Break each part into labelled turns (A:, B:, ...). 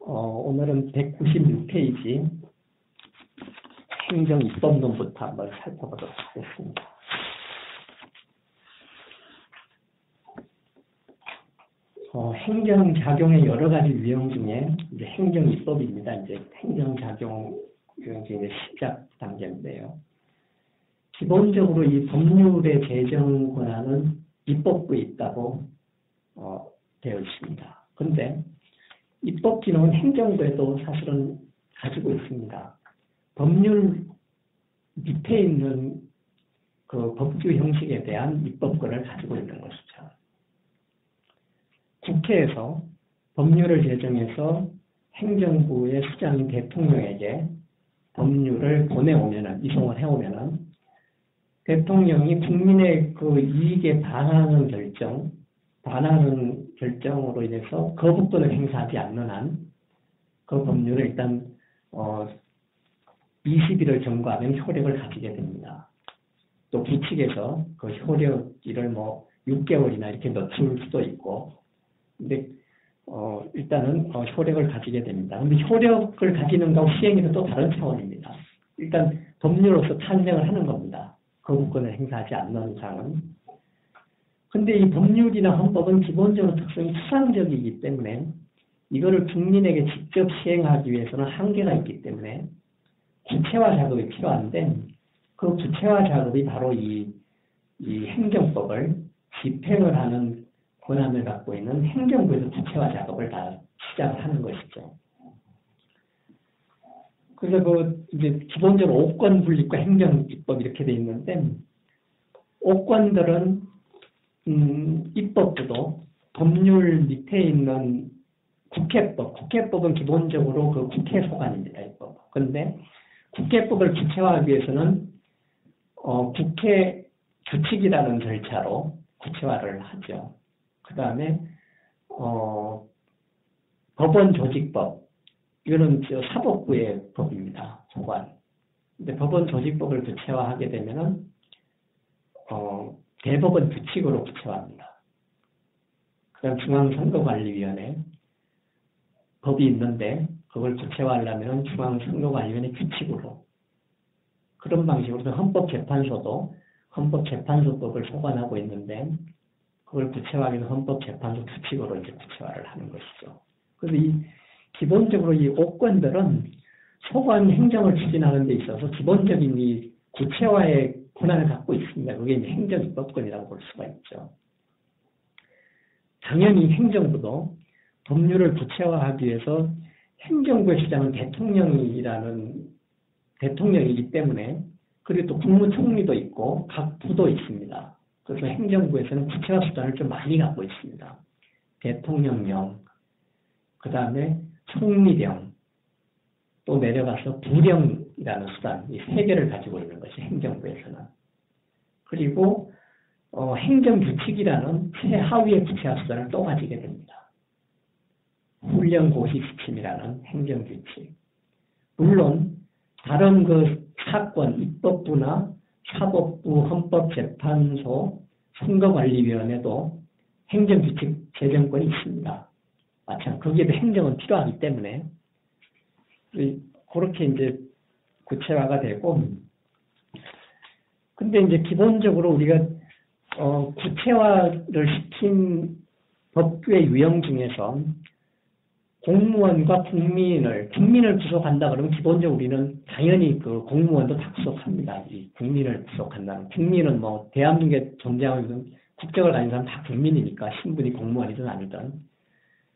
A: 오늘은 196페이지 행정입법론부터 한번 살펴보도록 하겠습니다. 행정작용의 여러 가지 유형 중에 이제 행정입법입니다. 이제 행정작용 유형 중에 시작 단계인데요. 기본적으로 이 법률의 제정 권한은 입법부에 있다고 되어 있습니다. 그런데 입법 기능은 행정부에도 사실은 가지고 있습니다. 법률 밑에 있는 그 법규 형식에 대한 입법권을 가지고 있는 것이죠. 국회에서 법률을 제정해서 행정부의 수장인 대통령에게 법률을 보내오면은, 이송을 해오면은, 대통령이 국민의 그 이익에 반하는 결정으로 인해서 거부권을 행사하지 않는 한, 그 법률을 일단, 20일을 경과하면 효력을 가지게 됩니다. 또 규칙에서 그 효력일을 6개월이나 이렇게 늦출 수도 있고, 근데, 일단은, 효력을 가지게 됩니다. 근데 효력을 가지는 것과 시행에는 또 다른 차원입니다. 일단, 법률로서 탄생을 하는 겁니다. 거부권을 행사하지 않는 이상은. 근데 이 법률이나 헌법은 기본적으로 특성이 추상적이기 때문에, 이거를 국민에게 직접 시행하기 위해서는 한계가 있기 때문에, 구체화 작업이 필요한데, 그 구체화 작업이 바로 이 행정법을 집행을 하는 권한을 갖고 있는 행정부에서 구체화 작업을 다 시작을 하는 것이죠. 그래서 이제 기본적으로 오권 분립과 행정입법 이렇게 돼 있는데, 오권들은, 입법부도 법률 밑에 있는 국회법은 기본적으로 그 국회 소관입니다, 입법. 그런데 국회법을 구체화하기 위해서는, 국회 규칙이라는 절차로 구체화를 하죠. 그 다음에, 법원 조직법. 이거는 사법부의 법입니다. 소관. 근데 법원 조직법을 구체화하게 되면은, 대법원 규칙으로 구체화합니다. 그 다음 중앙선거관리위원회. 법이 있는데, 그걸 구체화하려면 중앙선거관리위원회 규칙으로. 그런 방식으로 헌법재판소도 헌법재판소법을 소관하고 있는데, 그걸 구체화하기는 헌법재판소 규칙으로 이제 구체화를 하는 것이죠. 그래서 기본적으로 이 오권들은 소관 행정을 추진하는 데 있어서 기본적인 이 구체화의 권한을 갖고 있습니다. 그게 이제 행정입법권이라고 볼 수가 있죠. 당연히 행정부도 법률을 구체화하기 위해서 행정부의 수장은 대통령이기 때문에, 그리고 또 국무총리도 있고 각 부도 있습니다. 그래서 행정부에서는 구체화 수단을 좀 많이 갖고 있습니다. 대통령령, 그 다음에 총리령, 또 내려가서 부령이라는 수단, 이 세 개를 가지고 있는 것이 행정부에서는. 그리고 행정규칙이라는 최하위의 구체화 수단을 또 가지게 됩니다. 훈령고시시침이라는 행정규칙. 물론 다른 그 사건, 입법부나 사법부, 헌법재판소, 선거관리위원회도 행정규칙 제정권이 있습니다. 마찬가지로 거기에도 행정은 필요하기 때문에 그렇게 이제 구체화가 되고, 근데 이제 기본적으로 우리가 구체화를 시킨 법규의 유형 중에서 공무원과 국민을 구속한다 그러면 기본적으로 우리는 당연히 그 공무원도 다 구속합니다. 이 국민을 구속한다는. 국민은 대한민국에 존재하는 국적을 가진 사람 다 국민이니까, 신분이 공무원이든 아니든.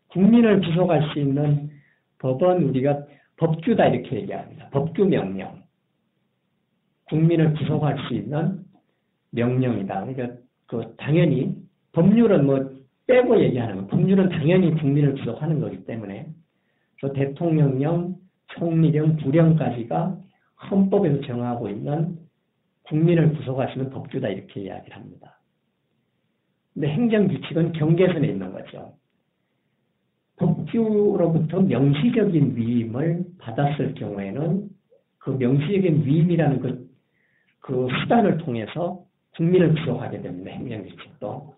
A: 국민을 구속할 수 있는 법은 우리가 법규다 이렇게 얘기합니다. 법규 명령. 국민을 구속할 수 있는 명령이다. 그러니까 당연히 법률은 빼고 얘기하는 거. 법률은 당연히 국민을 구속하는 거기 때문에, 그래서 대통령령, 총리령, 부령까지가 헌법에서 정하고 있는 국민을 구속할 수 있는 법규다 이렇게 이야기를 합니다. 근데 행정규칙은 경계선에 있는 거죠. 법규로부터 명시적인 위임을 받았을 경우에는 그 명시적인 위임이라는 그 수단을 통해서 국민을 구속하게 됩니다. 행정규칙도.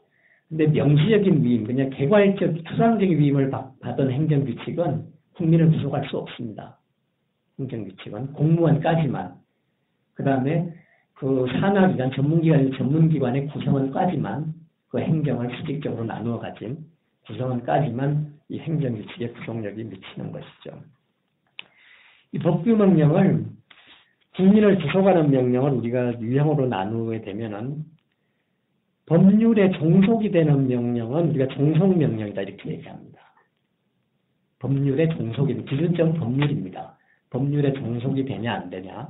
A: 근데 명시적인 위임, 그냥 개괄적, 추상적인 위임을 받은 행정규칙은 국민을 구속할 수 없습니다. 행정규칙은 공무원까지만, 그 다음에 그 산하기관, 전문기관의 구성원까지만 그 행정을 수직적으로 나누어 가진 구성원까지만 이 행정규칙의 구속력이 미치는 것이죠. 이 법규명령을 국민을 구속하는 명령을 우리가 유형으로 나누게 되면은 법률에 종속이 되는 명령은 우리가 종속명령이다 이렇게 얘기합니다. 법률에 종속이, 기준점 법률입니다. 법률에 종속이 되냐 안 되냐.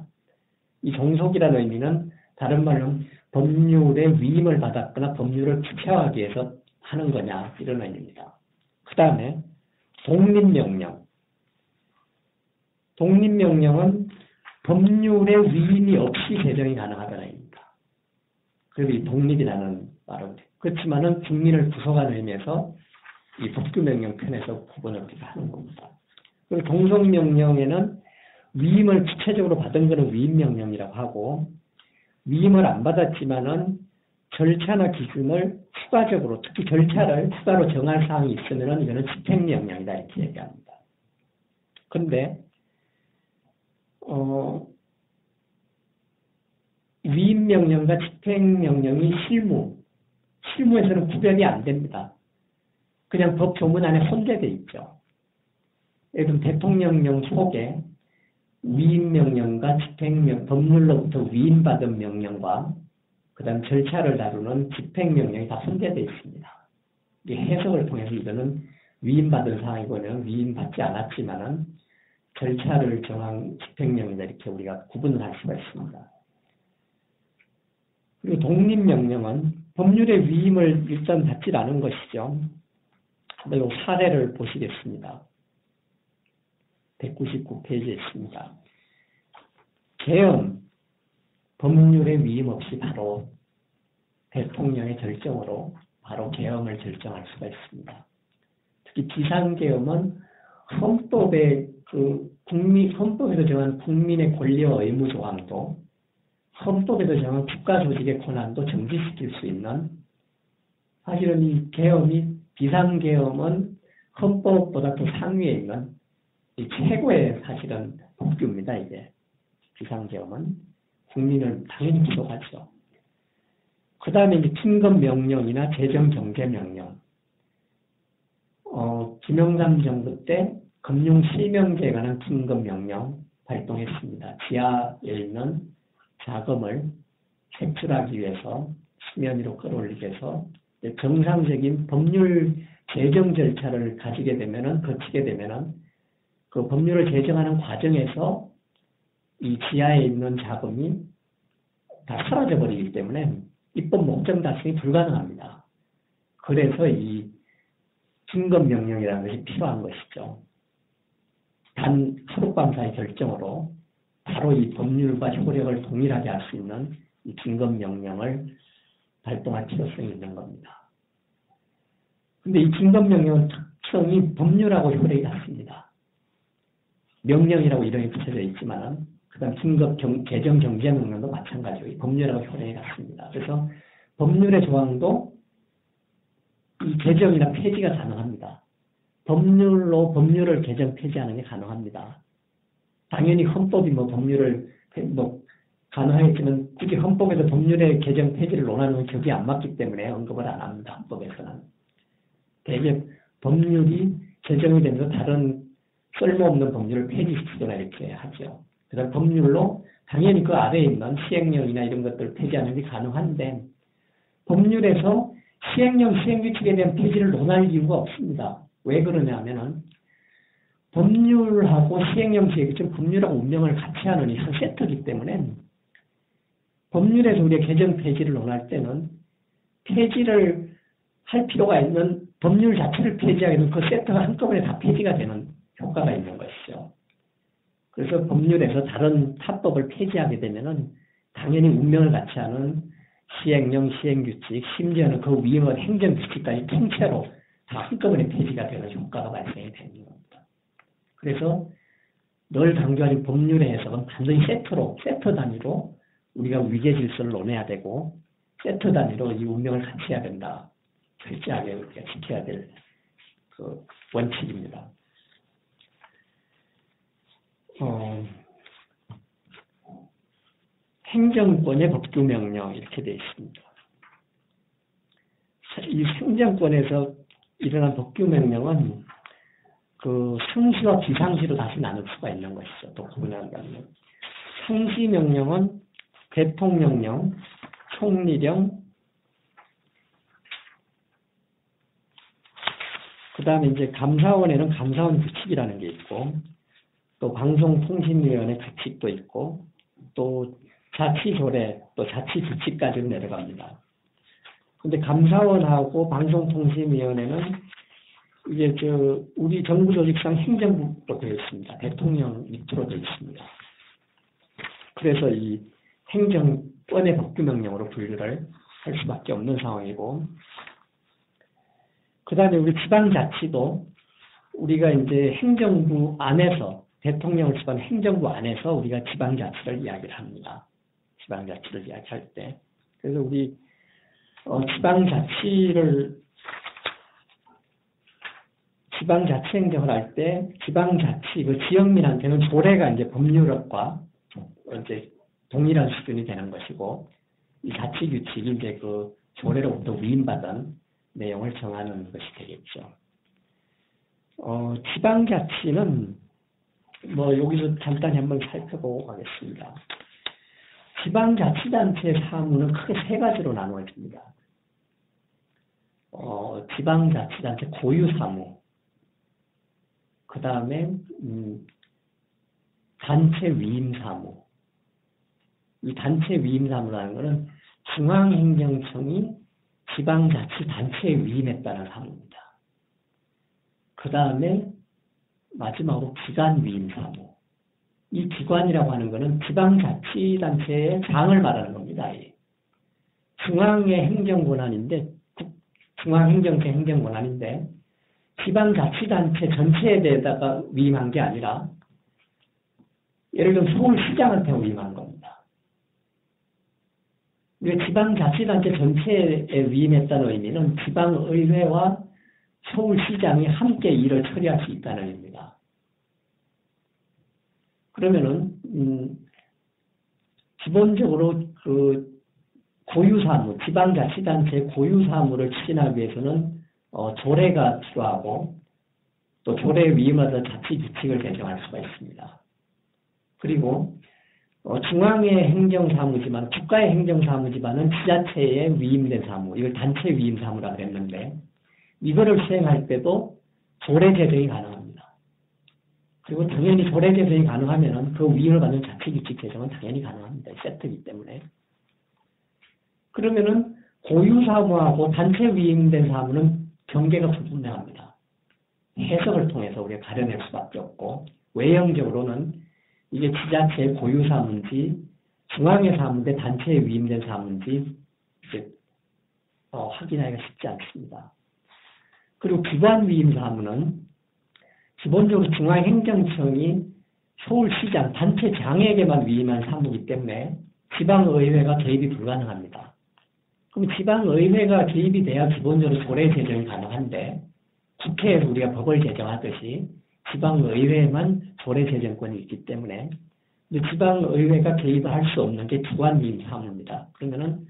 A: 이 종속이라는 의미는 다른 말로 법률의 위임을 받았거나 법률을 투표하기 위해서 하는 거냐 이런 의미입니다. 그 다음에 독립명령. 독립명령은 법률의 위임이 없이 제정이 가능하다는 의미입니다. 그래서 이 독립이라는 말은 그렇지만은 국민을 구속하는 의미에서 이 법규명령 편에서 구분을 우리가 하는 겁니다. 그리고 동성명령에는 위임을 구체적으로 받은 것은 위임명령이라고 하고 위임을 안 받았지만은 절차나 기준을 추가적으로 특히 절차를 추가로 정할 사항이 있으면은 이거는 집행명령이다 이렇게 얘기합니다. 그런데 위임명령과 집행명령이 실무에서는 구별이 안 됩니다. 그냥 법 조문 안에 혼재되어 있죠. 예를 들면 대통령령 속에 위임명령과 법률로부터 위임받은 명령과 그 다음 절차를 다루는 집행명령이 다 혼재되어 있습니다. 이 해석을 통해서 이거는 위임받은 사항이고는 위임받지 않았지만은 절차를 정한 집행명령이다 이렇게 우리가 구분을 할 수가 있습니다. 그리고 독립명령은 법률의 위임을 일단 받지 않은 것이죠. 한번 사례를 보시겠습니다. 199페이지에 있습니다. 계엄, 법률의 위임 없이 바로 대통령의 결정으로 바로 계엄을 결정할 수가 있습니다. 특히 비상계엄은 헌법에서 정한 국민의 권리와 의무 조항도 헌법에서 정한 국가 조직의 권한도 정지시킬 수 있는 사실은 이 계엄이 비상계엄은 헌법보다 더 상위에 있는 이 최고의 사실은 법규입니다. 이게 비상계엄은 국민을 당연히 구속하죠. 그 다음에 이제 kim금명령이나 재정경제명령. 김영삼 정부 때 금융실명제에 관한 kim금명령 발동했습니다. 지하에 있는 자금을 색출하기 위해서 수면 위로 끌어올리기 위해서 정상적인 법률 제정 절차를 거치게 되면은 그 법률을 제정하는 과정에서 이 지하에 있는 자금이 다 사라져버리기 때문에 입법 목적 달성이 불가능합니다. 그래서 이 kim금명령이라는 것이 필요한 것이죠. 단 하룻밤 사이 결정으로 바로 이 법률과 효력을 동일하게 할 수 있는 이 kim금명령을 발동할 필요성이 있는 겁니다. 근데 이 kim금명령은 특성이 법률하고 효력이 같습니다. 명령이라고 이름이 붙여져 있지만은 그다음 재정경제명령도 마찬가지로 법률하고 효력이 같습니다. 그래서 법률의 조항도 이 개정이나 폐지가 가능합니다. 법률로 법률을 개정 폐지하는 게 가능합니다. 당연히 헌법이 법률을 가능하겠지만 굳이 헌법에서 법률의 개정 폐지를 논하는 건 격이 안 맞기 때문에 언급을 안 합니다. 헌법에서는. 대개 법률이 개정이 되면서 다른 쓸모없는 법률을 폐지시키거나 이렇게 하죠. 그다음 법률로 당연히 그 아래에 있는 시행령이나 이런 것들을 폐지하는 게 가능한데 법률에서 시행령, 시행규칙에 대한 폐지를 논할 이유가 없습니다. 왜 그러냐 하면은 법률하고 시행령, 시행규칙, 법률하고 운명을 같이 하는 이 한 세트이기 때문에 법률에서 우리가 개정 폐지를 논할 때는 폐지를 할 필요가 있는 법률 자체를 폐지하게 되면 그 세트가 한꺼번에 다 폐지가 되는 효과가 있는 것이죠. 그래서 법률에서 다른 타법을 폐지하게 되면은 당연히 운명을 같이 하는 시행령, 시행규칙, 심지어는 그 위임은 행정규칙까지 통째로 다 한꺼번에 폐지가 되는 효과가 발생이 되는 겁니다. 그래서 늘 강조하는 법률의 해석은 반드시 세트 단위로 우리가 위계 질서를 논해야 되고 세트 단위로 이 운명을 같이 해야 된다. 철저하게 우리가 지켜야 될 그 원칙입니다. 행정권의 법규명령 이렇게 되어 있습니다. 이 행정권에서 일어난 법규명령은 그 상시와 비상시로 다시 나눌 수가 있는 것이죠. 또 구분한다면 상시명령은 대통령령, 총리령, 그 다음에 이제 감사원에는 감사원 규칙이라는 게 있고, 또 방송통신위원회 규칙도 있고, 또 자치조례, 또 자치규칙까지 내려갑니다. 근데 감사원하고 방송통신위원회는 이게 우리 정부조직상 행정부로 되어 있습니다. 대통령 밑으로 되어 있습니다. 그래서 이 행정권의 법규명령으로 분류를 할 수밖에 없는 상황이고, 그 다음에 우리 지방자치도 우리가 이제 행정부 안에서, 대통령을 지방 행정부 안에서 우리가 지방자치를 이야기를 합니다. 지방자치를 이야기할 때. 그래서 우리 지방자치 행정을 할 때 지방자치, 그 지역민한테는 조례가 이제 법률과 이제 동일한 수준이 되는 것이고, 이 자치규칙이 이제 그 조례로부터 위임받은 내용을 정하는 것이 되겠죠. 지방자치는 뭐 여기서 간단히 한번 살펴보고 가겠습니다. 지방자치단체 사무는 크게 세 가지로 나누어집니다. 지방자치단체 고유사무, 그 다음에 단체 위임사무. 이 단체 위임사무라는 것은 중앙행정청이 지방자치단체에 위임했다는 사무입니다. 그 다음에 마지막으로 기관위임사무. 이 기관이라고 하는 것은 지방자치단체의 장을 말하는 겁니다. 중앙의 행정권한인데, 중앙행정체 행정권한인데, 지방자치단체 전체에 대해다가 위임한 게 아니라, 예를 들면 서울시장한테 위임한 겁니다. 지방자치단체 전체에 위임했다는 의미는 지방의회와 서울시장이 함께 일을 처리할 수 있다는 의미입니다. 그러면은 기본적으로 그 고유사무, 지방자치단체 고유사무를 추진하기 위해서는 조례가 필요하고, 또 조례에 위임하던 자치규칙을 제정할 수가 있습니다. 그리고 중앙의 행정사무지만, 국가의 행정사무지만은 지자체에 위임된 사무, 이걸 단체 위임사무라고 그랬는데, 이거를 수행할 때도 조례 제정이 가능합니다. 그리고 당연히 조례 제정이 가능하면은 그 위임을 받는 자치규칙 제정은 당연히 가능합니다. 세트이기 때문에. 그러면은 고유사무하고 단체 위임된 사무는 경계가 불분명합니다. 해석을 통해서 우리가 가려낼 수밖에 없고, 외형적으로는 이게 지자체의 고유사무인지 중앙의 사무인데 단체에 위임된 사무인지 이제 확인하기가 쉽지 않습니다. 그리고 기관위임 사무는 기본적으로 중앙행정청이 서울시장 단체장에게만 위임한 사무이기 때문에 지방의회가 개입이 불가능합니다. 그럼 지방의회가 개입이 돼야 기본적으로 조례 제정이 가능한데, 국회에서 우리가 법을 제정하듯이 지방의회만 조례 제정권이 있기 때문에, 지방의회가 개입을 할 수 없는 게 기관위임 사무입니다. 그러면은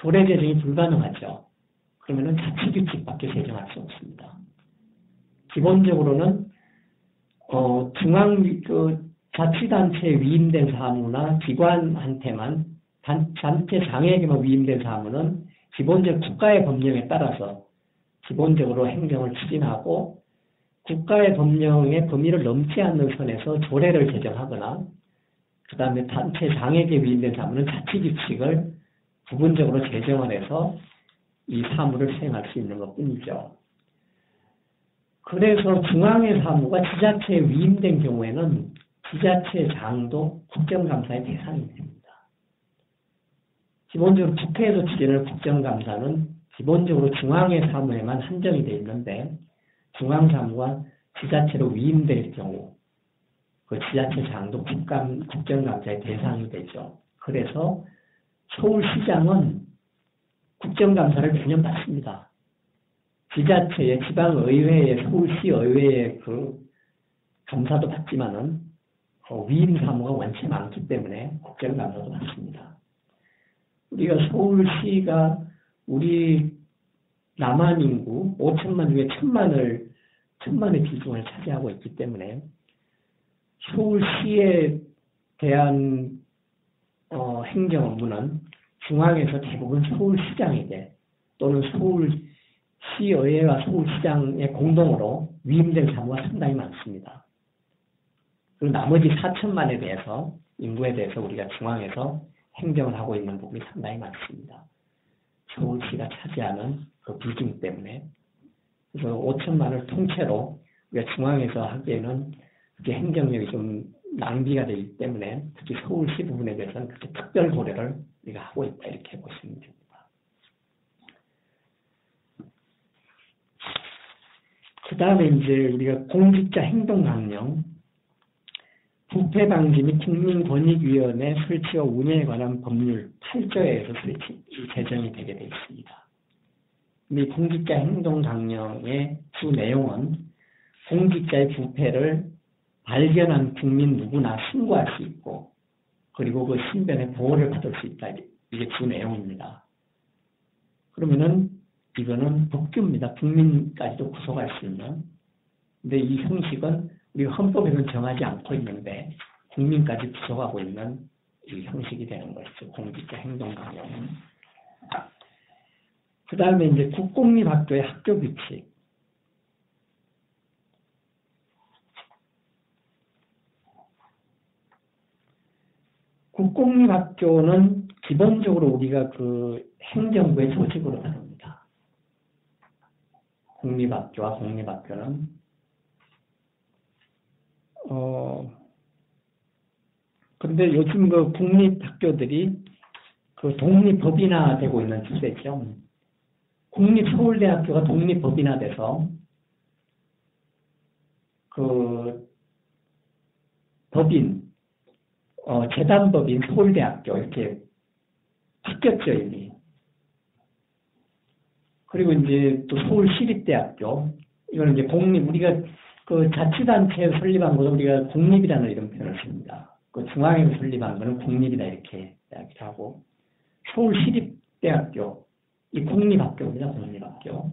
A: 조례 제정이 불가능하죠. 그러면은 자치규칙밖에 제정할 수 없습니다. 기본적으로는 자치단체에 위임된 사무나 기관한테만, 단체장에게만 위임된 사무는 기본적 국가의 법령에 따라서 기본적으로 행정을 추진하고, 국가의 법령의 범위를 넘지 않는 선에서 조례를 제정하거나, 그 다음에 단체장에게 위임된 사무는 자치규칙을 부분적으로 제정을 해서 이 사무를 수행할 수 있는 것 뿐이죠. 그래서 중앙의 사무가 지자체에 위임된 경우에는 지자체장도 국정감사의 대상이 됩니다. 기본적으로 국회에서 추진할 국정감사는 기본적으로 중앙의 사무에만 한정이 되어 있는데, 중앙사무가 지자체로 위임될 경우 그 지자체장도 국정감사의 대상이 되죠. 그래서 서울시장은 국정감사를 매년 받습니다. 지자체의 지방의회의 서울시의회의 그 감사도 받지만은 위임사무가 원체 많기 때문에 국정감사도 받습니다. 우리가 서울시가 우리 남한 인구 5천만 중에 천만의 비중을 차지하고 있기 때문에 서울시에 대한 행정 업무는 중앙에서 대부분 서울시장에게 또는 서울시의회와 서울시장의 공동으로 위임된 사무가 상당히 많습니다. 그리고 나머지 4천만에 대해서 인구에 대해서 우리가 중앙에서 행정을 하고 있는 부분이 상당히 많습니다. 서울시가 차지하는 그 비중 때문에. 그래서 5천만을 통째로 우리가 중앙에서 하기에는 그게 행정력이 좀 낭비가 되기 때문에 특히 서울시 부분에 대해서는 그렇게 특별 고려를 우리가 하고 있다 이렇게 보시면 됩니다. 그 다음에 이제 우리가 공직자 행동강령, 부패방지 및 국민권익위원회 설치와 운영에 관한 법률 8조에서 제정이 되게 되어 있습니다. 이 공직자 행동강령의 주 내용은 공직자의 부패를 발견한 국민 누구나 신고할 수 있고 그리고 그 신변의 보호를 받을 수 있다. 이게 주 내용입니다. 그러면은 이거는 법규입니다. 국민까지도 구속할 수 있는. 근데 이 형식은 우리 헌법에는 정하지 않고 있는데 국민까지 구속하고 있는 이 형식이 되는 것이죠. 공직자 행동강령은. 그 다음에 이제 국공립학교의 학교 규칙. 국공립학교는 기본적으로 우리가 그 행정부의 조직으로 다룹니다. 공립학교와 공립학교는 근데 요즘 그 국립학교들이 그 독립법인화되고 있는 추세죠. 국립서울대학교가 독립법인화돼서 그 법인 재단법인 서울대학교 이렇게 바뀌었죠 이미. 그리고 이제 또 서울시립대학교 이거는 이제 공립 우리가 그 자치단체 설립한 것도 우리가 공립이라는 이런 표현을 씁니다. 그 중앙에서 설립한 거는 공립이다 이렇게 이야기를 하고 서울시립대학교 이 공립학교입니다. 공립학교.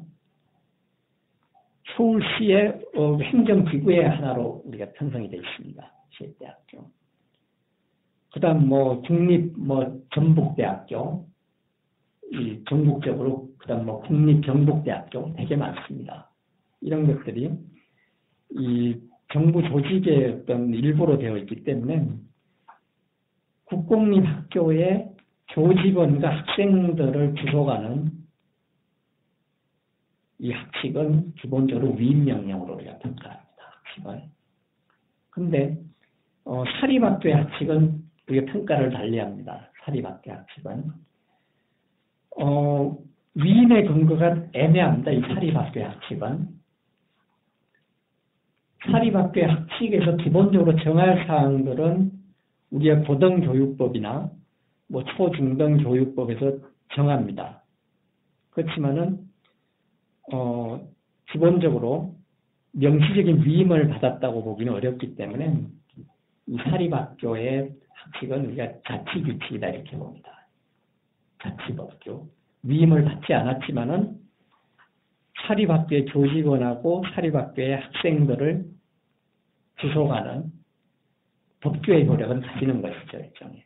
A: 서울시의 행정기구의 하나로 우리가 편성이 되어 있습니다. 시립대학교. 그 다음 전북대학교 이 전국적으로 그 다음 국립경북대학교 되게 많습니다. 이런 것들이 이 정부 조직의 어떤 일부로 되어 있기 때문에 국공립학교의 교직원과 학생들을 구속하는 이 학칙은 기본적으로 위임명령으로 우리가 평가합니다. 학칙을. 근데 사립학교의 학칙은 우리가 평가를 달리합니다. 사립학교 학칙은. 위임의 근거가 애매합니다. 이 사립학교의 학칙은. 사립학교의 학칙에서 기본적으로 정할 사항들은 우리가 고등교육법이나 초중등교육법에서 정합니다. 그렇지만은 기본적으로 명시적인 위임을 받았다고 보기는 어렵기 때문에 이 사립학교의 학칙은 우리가 자치규칙이다 이렇게 봅니다. 자치법규. 위임을 받지 않았지만은 사립학교의 교직원하고 사립학교의 학생들을 구속하는 법규의 효력은 가지는 것이죠, 일종의.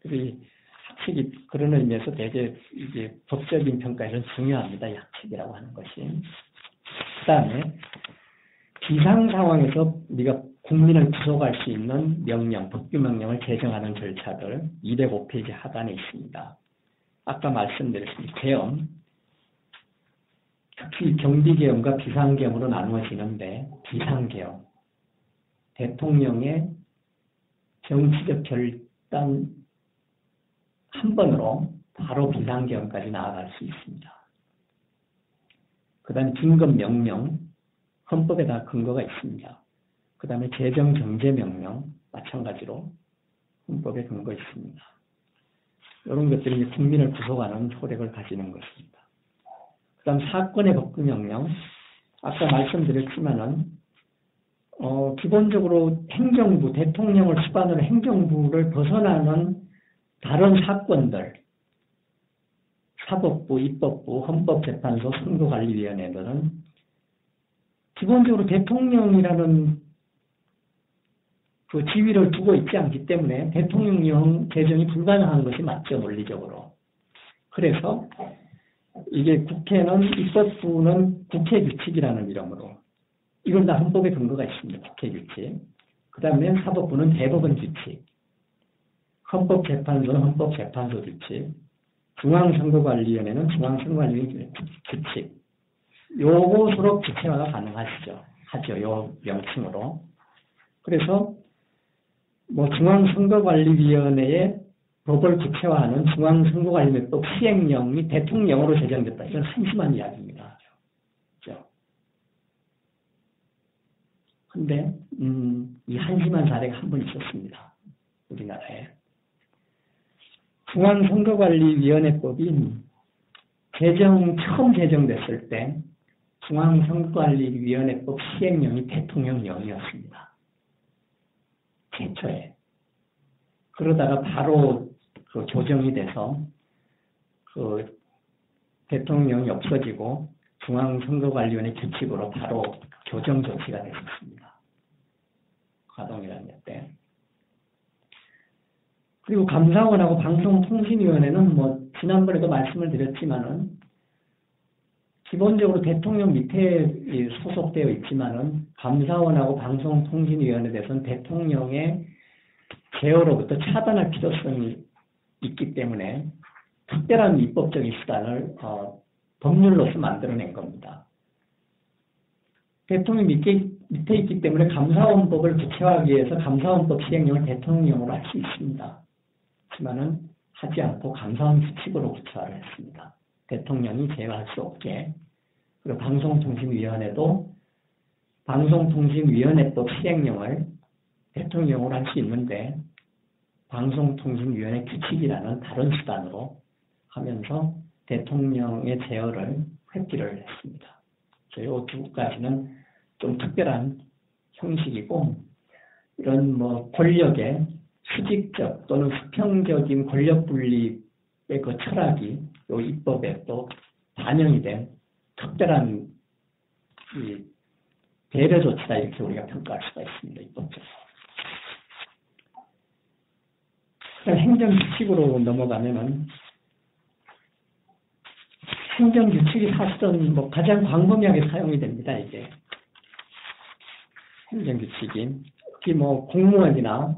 A: 그래서 이 학칙이 그런 의미에서 되게 이게 법적인 평가에서는 중요합니다. 이 학칙이라고 하는 것이. 그 다음에 비상 상황에서 우리가 국민을 구속할 수 있는 명령, 법규 명령을 제정하는 절차들 205페이지 하단에 있습니다. 아까 말씀드렸습니다. 계엄, 특히 경비계엄과 비상계엄으로 나누어지는데 비상계엄, 대통령의 정치적 결단 한 번으로 바로 비상계엄까지 나아갈 수 있습니다. 그 다음에 긴급명령, 헌법에 다 근거가 있습니다. 그 다음에 재정경제명령, 마찬가지로 헌법에 근거 있습니다. 이런 것들이 국민을 구속하는 효력을 가지는 것입니다. 그 다음 사건의 법규명령, 아까 말씀드렸지만은 기본적으로 행정부, 대통령을 수반으로 행정부를 벗어나는 다른 사건들, 사법부, 입법부, 헌법재판소, 선거관리위원회들은 기본적으로 대통령이라는 그 지위를 두고 있지 않기 때문에 대통령령 제정이 불가능한 것이 맞죠, 논리적으로. 그래서 이게 국회는, 입법부는 국회규칙이라는 이름으로, 이건 다 헌법에 근거가 있습니다. 국회규칙. 그 다음에 사법부는 대법원규칙, 헌법재판소는 헌법재판소 규칙, 중앙선거관리위원회는 중앙선거관리위원회 규칙. 요것으로 구체화가 가능하시죠. 하죠. 요 명칭으로. 그래서 뭐 중앙선거관리위원회의 법을 구체화하는 중앙선거관리법 시행령이 대통령으로 제정됐다. 이건 한심한 이야기입니다. 그렇죠? 근데 이 한심한 사례가 한 번 있었습니다. 우리나라에. 중앙선거관리위원회법이 처음 제정됐을 때 중앙선거관리위원회법 시행령이 대통령령이었습니다. 최초에. 그러다가 바로 그 조정이 돼서 그 대통령이 없어지고 중앙선거관리위원회 규칙으로 바로 조정 조치가 됐었습니다. 가동이라는 때. 그리고 감사원하고 방송통신위원회는 뭐 지난번에도 말씀을 드렸지만은 기본적으로 대통령 밑에 소속되어 있지만은 감사원하고 방송통신위원회에 대해서는 대통령의 제어로부터 차단할 필요성이 있기 때문에 특별한 입법적인 수단을 법률로서 만들어낸 겁니다. 대통령 밑에 있기 때문에 감사원법을 구체화하기 위해서 감사원법 시행령을 대통령령으로 할 수 있습니다. 하지만은 하지 않고 감사원 규칙으로 구체화를 했습니다. 대통령이 제어할 수 없게. 그리고 방송통신위원회도 방송통신위원회법 시행령을 대통령으로 할 수 있는데 방송통신위원회 규칙이라는 다른 수단으로 하면서 대통령의 제어를 회피를 했습니다. 이 두 가지는 좀 특별한 형식이고 이런 뭐 권력의 수직적 또는 수평적인 권력 분립의 그 철학이 이 입법에 또 반영이 된 특별한 이 배려 조치다 이렇게 우리가 평가할 수가 있습니다. 입법적으로. 행정규칙으로 넘어가면은 행정규칙이 사실은 뭐 가장 광범위하게 사용이 됩니다. 이게 행정규칙이 특히 뭐 공무원이나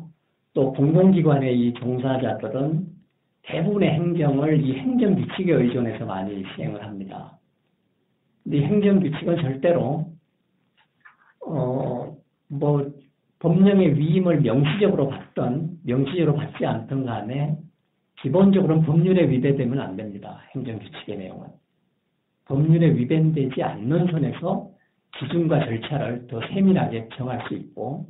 A: 또 공공기관의 이 종사자들은 대부분의 행정을 이 행정규칙에 의존해서 많이 시행을 합니다. 근데 이 행정규칙은 절대로 뭐 법령의 위임을 명시적으로 받든 명시적으로 받지 않든 간에 기본적으로는 법률에 위배되면 안 됩니다. 행정규칙의 내용은. 법률에 위배되지 않는 선에서 기준과 절차를 더 세밀하게 정할 수 있고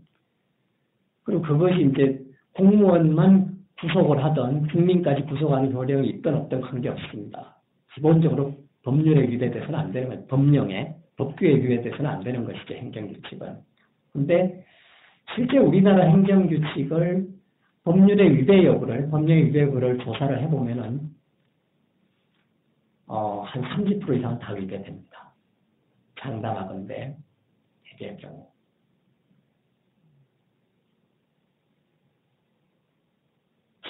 A: 그리고 그것이 이제 공무원만 구속을 하든 국민까지 구속하는 효력이 있든 없든 관계없습니다. 기본적으로 법률에 위배돼서는 안 되는 거예요. 법령에, 법규에 위배돼서는 안 되는 것이죠. 행정규칙은. 근데 실제 우리나라 행정규칙을 법률의 위배 여부를, 법령의 위배 여부를 조사를 해보면은 한 30% 이상 다 위배됩니다. 장담하건대 대개의 경우.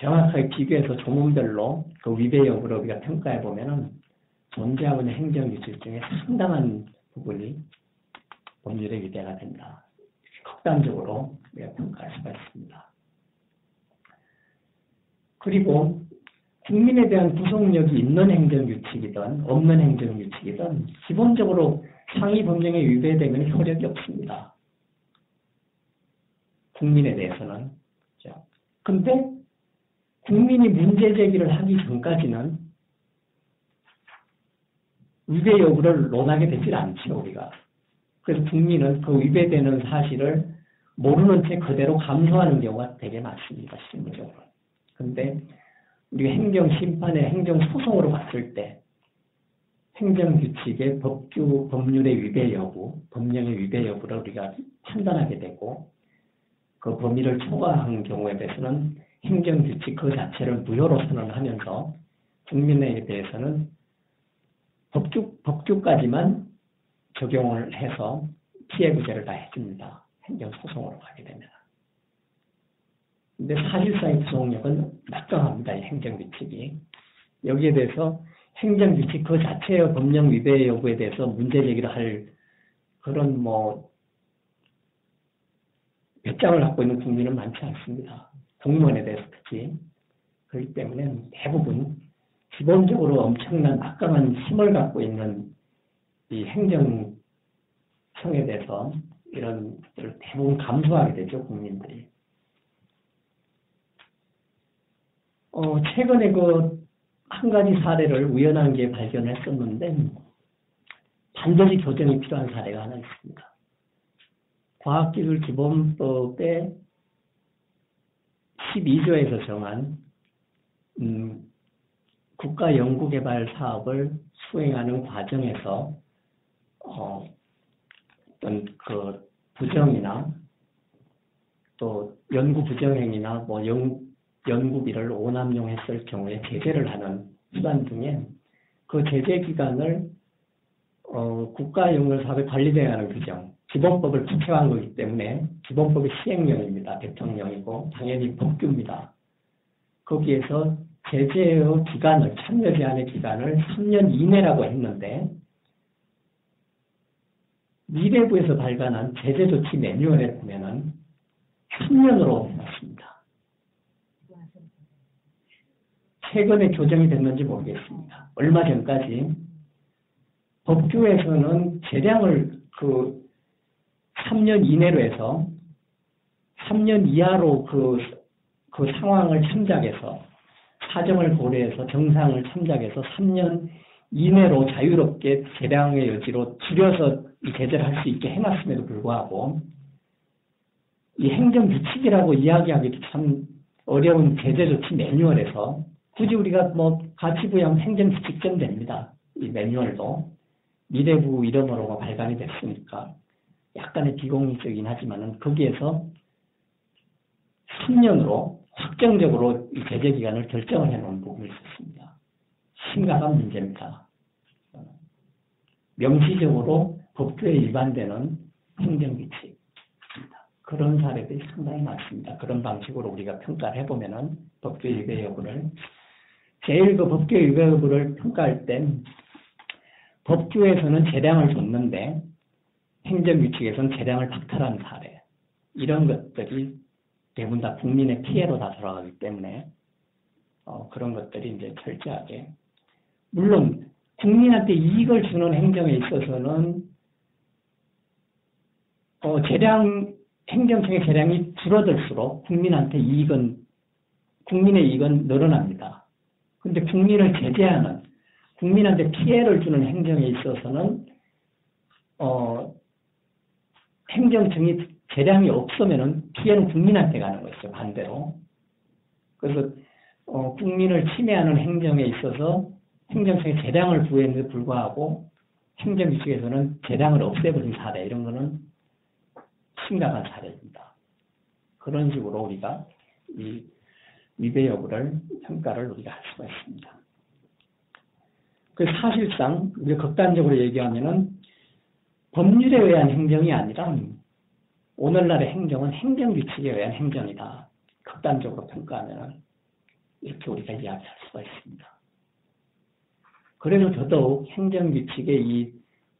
A: 정확하게 비교해서 조문별로 그 위배 여부를 우리가 평가해 보면은 존재하고 있는 행정규칙 중에 상당한 부분이 법률의 위배가 된다. 극단적으로 우리가 평가할 수가 있습니다. 그리고 국민에 대한 구속력이 있는 행정규칙이든 없는 행정규칙이든 기본적으로 상위 법령에 위배되면 효력이 없습니다. 국민에 대해서는. 그런데 국민이 문제 제기를 하기 전까지는 위배 여부를 논하게 되질 않죠, 우리가. 그래서 국민은 그 위배되는 사실을 모르는 채 그대로 감수하는 경우가 되게 많습니다, 실무적으로. 그런데 우리가 행정심판의 행정소송으로 봤을 때 행정규칙의 법률의 위배 여부, 법령의 위배 여부를 우리가 판단하게 되고 그 범위를 초과한 경우에 대해서는 행정규칙 그 자체를 무효로 선언하면서 국민에 대해서는 법규까지만 적용을 해서 피해구제를 다 해줍니다. 행정소송으로 가게 되면. 근데 사실상의 구속력은 막강합니다. 이 행정규칙이. 여기에 대해서 행정규칙 그 자체의 법령 위배 여부에 대해서 문제 제기를 할 그런 배짱을 갖고 있는 국민은 많지 않습니다. 공무원에 대해서 특히. 그렇기 때문에 대부분 기본적으로 엄청난 막강한 힘을 갖고 있는 이 행정성에 대해서 이런 것들을 대부분 감수하게 되죠, 국민들이. 최근에 한 가지 사례를 우연한 게 발견했었는데 반드시 교정이 필요한 사례가 하나 있습니다. 과학기술기본법의 12조에서 정한 국가 연구개발 사업을 수행하는 과정에서 어떤 그 부정이나 또 연구 부정행위나 연구비를 오남용했을 경우에 제재를 하는 수단 중에 그 제재 기간을 국가연구사업의 관리대행하는 규정, 기본법을 구체화한 거기 때문에 기본법의 시행령입니다. 대통령이고 당연히 법규입니다. 거기에서 제재의 기간을, 참여 제한의 기간을 3년 이내라고 했는데 미래부에서 발간한 제재조치 매뉴얼에 보면은 3년으로 해놨습니다. 최근에 교정이 됐는지 모르겠습니다. 얼마 전까지 법규에서는 재량을 3년 이내로 해서 3년 이하로 그 상황을 참작해서 사정을 고려해서 정상을 참작해서 3년 이내로 자유롭게 재량의 여지로 줄여서 이 제재를 할 수 있게 해놨음에도 불구하고 이 행정규칙이라고 이야기하기도 참 어려운 제재조치 매뉴얼에서 굳이 우리가 가치부양 행정규칙쯤 됩니다. 이 매뉴얼도 미래부 이름으로 발간이 됐으니까 약간의 비공식적이긴 하지만은 거기에서 3년으로 확정적으로 이 제재 기간을 결정을 해놓은 부분이 있었습니다. 심각한 문제입니다. 명시적으로 법규에 위반되는 행정규칙입니다. 그런 사례들이 상당히 많습니다. 그런 방식으로 우리가 평가를 해보면은 법규 위배 여부를 제일 법규 위배 여부를 평가할 땐 법규에서는 재량을 줬는데 행정규칙에서는 재량을 박탈한 사례 이런 것들이 대부분 다 국민의 피해로 다 돌아가기 때문에 그런 것들이 이제 철저하게 물론 국민한테 이익을 주는 행정에 있어서는 행정청의 재량이 줄어들수록 국민의 이익은 늘어납니다. 근데 국민을 제재하는 국민한테 피해를 주는 행정에 있어서는 행정청이 재량이 없으면은 피해는 국민한테 가는 것이죠. 반대로. 그래서 국민을 침해하는 행정에 있어서 행정청이 재량을 부여했는데 불구하고 행정규칙에서는 재량을 없애버린 사례 이런 거는 심각한 사례입니다. 그런 식으로 우리가 이 위배 여부를 평가를 우리가 할 수가 있습니다. 그 사실상 우리가 극단적으로 얘기하면은 법률에 의한 행정이 아니라 오늘날의 행정은 행정규칙에 의한 행정이다. 극단적으로 평가하면은 이렇게 우리가 이야기할 수가 있습니다. 그래도 더더욱 행정규칙의 이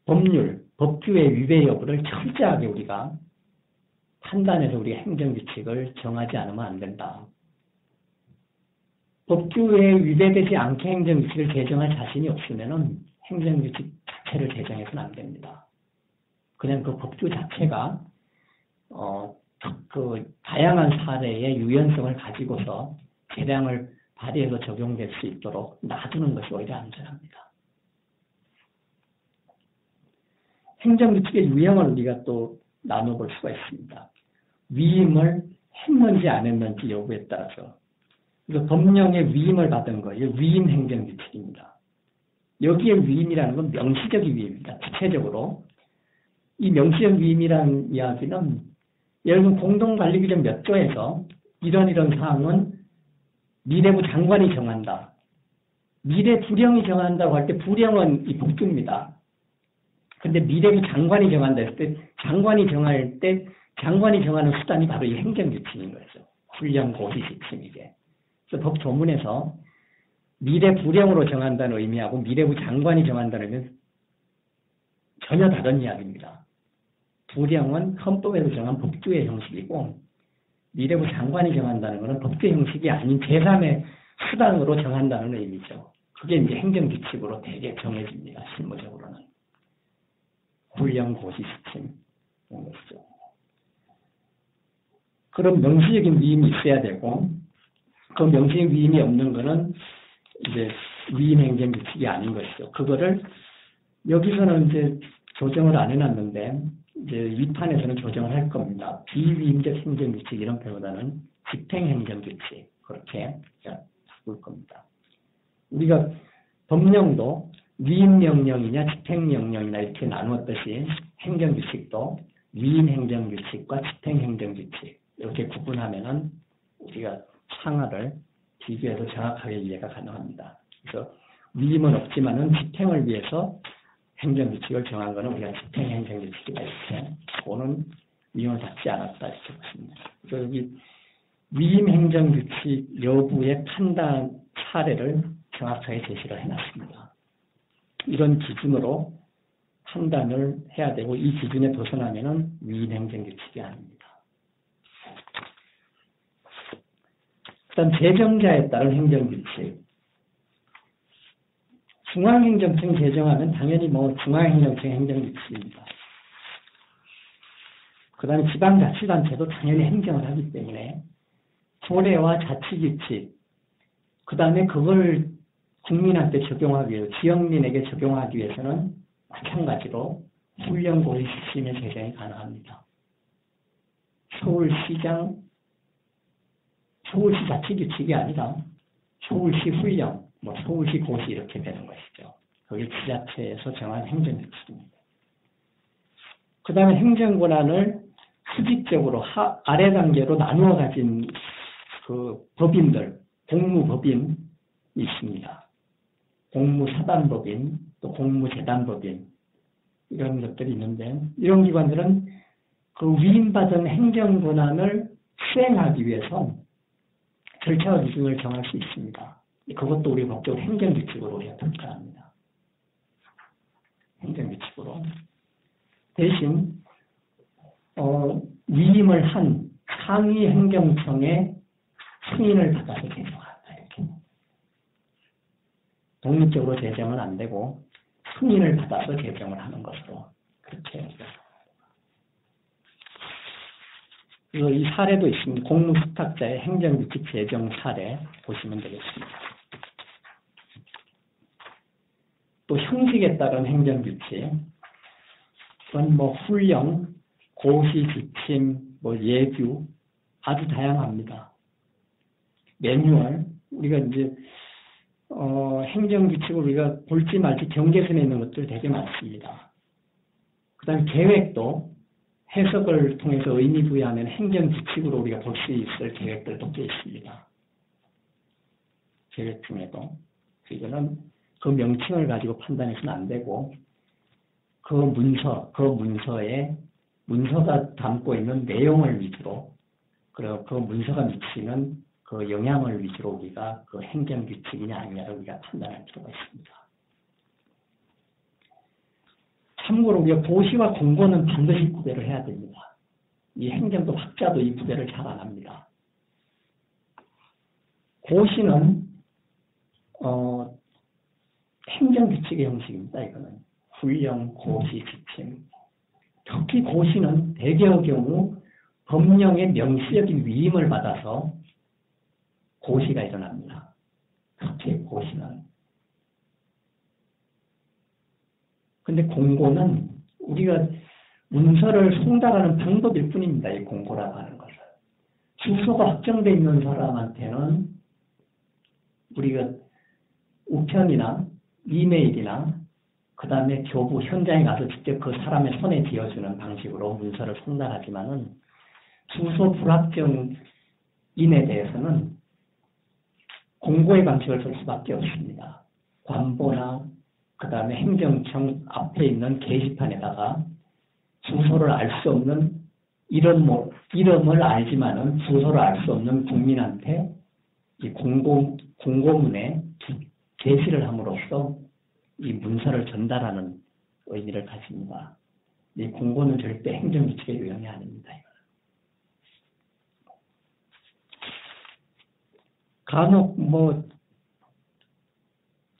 A: 법규의 위배 여부를 철저하게 우리가 판단해서 우리 행정규칙을 정하지 않으면 안 된다. 법규에 위배되지 않게 행정규칙을 제정할 자신이 없으면은 행정규칙 자체를 제정해서는 안 됩니다. 그냥 그 법규 자체가 다양한 사례의 유연성을 가지고서 재량을 발휘해서 적용될 수 있도록 놔두는 것이 오히려 안전합니다. 행정규칙의 유형을 우리가 또 나눠볼 수가 있습니다. 위임을 했는지 안 했는지 여부에 따라서 그래서 법령의 위임을 받은 거예요. 위임 행정규칙입니다. 여기에 위임이라는 건 명시적인 위임입니다. 구체적으로 이 명시적 위임이라는 이야기는 예를 들면 공동관리규정 몇 조에서 이런 사항은 미래부 장관이 정한다. 미래 부령이 정한다고 할 때 부령은 이 법규입니다. 근데 미래부 장관이 정한다 했을 때 장관이 정할 때 장관이 정하는 수단이 바로 이 행정규칙인 거죠. 훈령, 고시, 지침 이게. 그래서 법 조문에서 미래 부령으로 정한다는 의미하고 미래부 장관이 정한다는 의미는 전혀 다른 이야기입니다. 부령은 헌법에서 정한 법규의 형식이고 미래부 장관이 정한다는 것은 법규의 형식이 아닌 제3의 수단으로 정한다는 의미죠. 그게 이제 행정규칙으로 대개 정해집니다. 실무적으로는. 훈령, 고시, 지침 이런 것이죠. 그럼 명시적인 위임이 있어야 되고 그 명시적인 위임이 없는 거는 이제 위임 행정규칙이 아닌 것이죠. 그거를 여기서는 이제 조정을 안 해놨는데 이제 위판에서는 조정을 할 겁니다. 비위임적 행정규칙 이런 표보다는 집행행정규칙 그렇게 바꿀 겁니다. 우리가 법령도 위임명령이냐 집행명령이냐 이렇게 나누었듯이 행정규칙도 위임행정규칙과 집행행정규칙 이렇게 구분하면은 우리가 상하를 비교해서 정확하게 이해가 가능합니다. 그래서 위임은 없지만은 집행을 위해서 행정규칙을 정한 것은 우리가 집행행정규칙이다 이렇게 그거는 위임을 받지 않았다 이렇게 보십니다. 그래서 여기 위임행정규칙 여부의 판단 사례를 정확하게 제시를 해놨습니다. 이런 기준으로 판단을 해야 되고 이 기준에 벗어나면은 위임행정규칙이 아닙니다. 그다음 제정자에 따른 행정규칙. 중앙행정청 제정하면 당연히 뭐 중앙행정청 행정규칙입니다. 그다음에 지방자치단체도 당연히 행정을 하기 때문에 조례와 자치규칙, 그다음에 그걸 국민한테 적용하기 위해서, 지역민에게 적용하기 위해서는 마찬가지로 훈령, 고시, 지침의 제정이 가능합니다. 서울시 자치규칙이 아니라 서울시 훈령, 서울시 고시 이렇게 되는 것이죠. 그게 지자체에서 정한 행정규칙입니다. 그 다음에 행정권한을 수직적으로 아래 단계로 나누어 가진 그 법인들, 공무법인이 있습니다. 공무사단법인, 또 공무재단법인 이런 것들이 있는데 이런 기관들은 그 위임받은 행정권한을 수행하기 위해서 절차와 기준을 정할 수 있습니다. 그것도 우리 법적으로 행정규칙으로 우리가 평가합니다. 행정규칙으로. 대신 위임을 한 상위 행정청의 승인을 받아서 제정한다. 이렇게. 독립적으로 제정은 안 되고 승인을 받아서 제정을 하는 것으로 그렇게 그리고 이 사례도 있습니다. 공무수탁자의 행정규칙 제정 사례 보시면 되겠습니다. 또 형식에 따른 행정규칙, 그건 훈령, 고시, 지침, 예규 아주 다양합니다. 매뉴얼, 우리가 이제 행정규칙을 우리가 볼지 말지 경계선에 있는 것들 되게 많습니다. 그다음에 계획도 해석을 통해서 의미 부여하면 행정규칙으로 우리가 볼 수 있을 계획들도 꽤 있습니다. 계획 중에도. 이거는 그 명칭을 가지고 판단해서는 안 되고 그 문서가 담고 있는 내용을 위주로 그리고 그 문서가 미치는 그 영향을 위주로 우리가 그 행정규칙이냐 아니냐를 우리가 판단할 필요가 있습니다. 참고로 우리가 고시와 공고는 반드시 구별을 해야 됩니다. 이 행정법 학자도 이 구별을 잘 안 합니다. 고시는 행정규칙의 형식입니다. 이거는 훈령, 고시, 지침. 특히 고시는 대개의 경우 법령의 명시적인 위임을 받아서 고시가 일어납니다. 특히 고시는. 근데 공고는 우리가 문서를 송달하는 방법일 뿐입니다. 이 공고라고 하는 것은. 주소가 확정되어 있는 사람한테는 우리가 우편이나 이메일이나 그 다음에 교부 현장에 가서 직접 그 사람의 손에 쥐어주는 방식으로 문서를 송달하지만은 주소 불확정인에 대해서는 공고의 방식을 쓸 수밖에 없습니다. 관보나 그다음에 행정청 앞에 있는 게시판에다가 주소를 알 수 없는 이름을 알지만은 주소를 알 수 없는 국민한테 이 공고문에 게시를 함으로써 이 문서를 전달하는 의미를 가집니다. 이 공고는 절대 행정규칙의 유형이 아닙니다. 간혹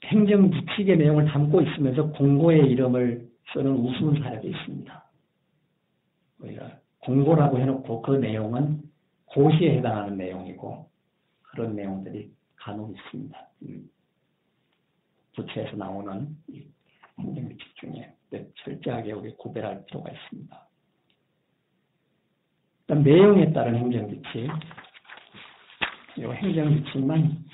A: 행정규칙의 내용을 담고 있으면서 공고의 이름을 쓰는 우스운 사례도 있습니다. 공고라고 해놓고 그 내용은 고시에 해당하는 내용이고 그런 내용들이 간혹 있습니다. 부채에서 나오는 행정규칙 중에 철저하게 우리 구별할 필요가 있습니다. 일단 내용에 따른 행정규칙, 이 행정규칙만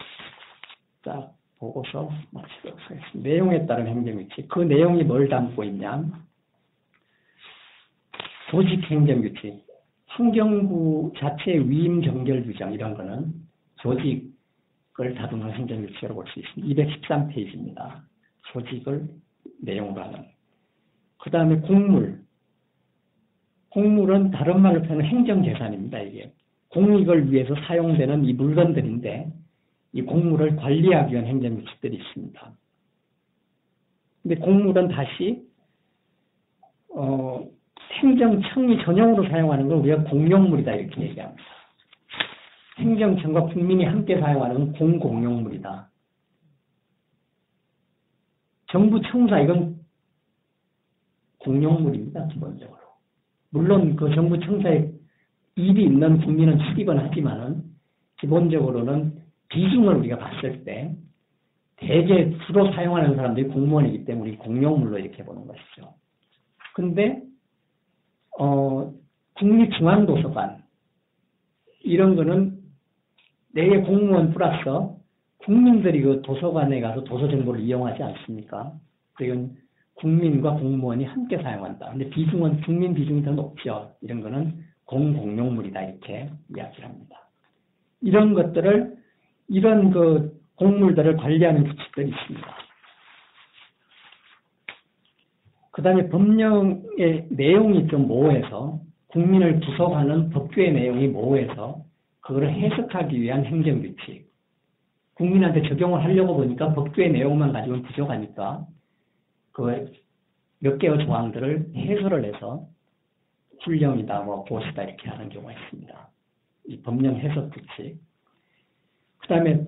A: 딱 보고서 마치도록 하겠습니다. 내용에 따른 행정규칙, 그 내용이 뭘 담고 있냐? 조직행정규칙, 환경부 자체의 위임 정결 규정 이런 거는 조직을 다루는 행정규칙으로 볼 수 있습니다. 213페이지입니다. 조직을 내용으로 하는. 그 다음에 공물은 다른 말로 표현하면 행정재산입니다. 이게 공익을 위해서 사용되는 이 물건들인데 이 공물을 관리하기 위한 행정규칙들이 있습니다. 근데 공물은 다시 행정청이 전용으로 사용하는 걸 우리가 공용물이다 이렇게 얘기합니다. 행정청과 국민이 함께 사용하는 건 공공용물이다. 정부 청사 이건 공용물입니다. 기본적으로. 물론 그 정부 청사에 일이 있는 국민은 출입은 하지만은 기본적으로는 비중을 우리가 봤을 때 대개 주로 사용하는 사람들이 공무원이기 때문에 공용물로 이렇게 보는 것이죠. 근데 국립중앙도서관 이런 거는 내개 공무원 플러스 국민들이 그 도서관에 가서 도서 정보를 이용하지 않습니까? 그건 국민과 공무원이 함께 사용한다. 근데 비중은 국민 비중이 더 높죠. 이런 거는 공공용물이다 이렇게 이야기를 합니다. 이런 것들을 이런 그 공물들을 관리하는 규칙들이 있습니다. 그 다음에 법령의 내용이 좀 모호해서 국민을 구속하는 법규의 내용이 모호해서 그거를 해석하기 위한 행정규칙. 국민한테 적용을 하려고 보니까 법규의 내용만 가지고는 부족하니까 그 몇 개의 조항들을 해설을 해서 훈령이다, 고시다 이렇게 하는 경우가 있습니다. 이 법령 해석 규칙. 그 다음에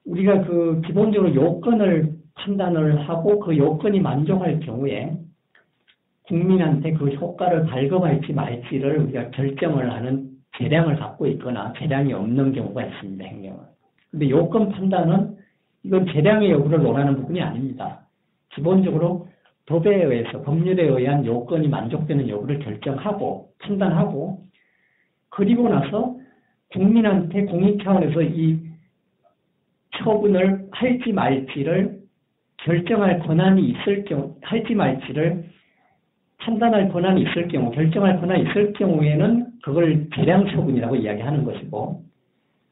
A: 우리가 그 기본적으로 요건을 판단을 하고 그 요건이 만족할 경우에 국민한테 그 효과를 발급할지 말지를 우리가 결정을 하는 재량을 갖고 있거나 재량이 없는 경우가 있습니다. 행령은. 근데 요건 판단은 이건 재량의 여부를 논하는 부분이 아닙니다. 기본적으로 법에 의해서 법률에 의한 요건이 만족되는 여부를 결정하고 판단하고 그리고 나서 국민한테 공익 차원에서 이 처분을 할지 말지를 결정할 권한이 있을 경우, 할지 말지를 판단할 권한이 있을 경우, 결정할 권한이 있을 경우에는 그걸 재량 처분이라고 이야기하는 것이고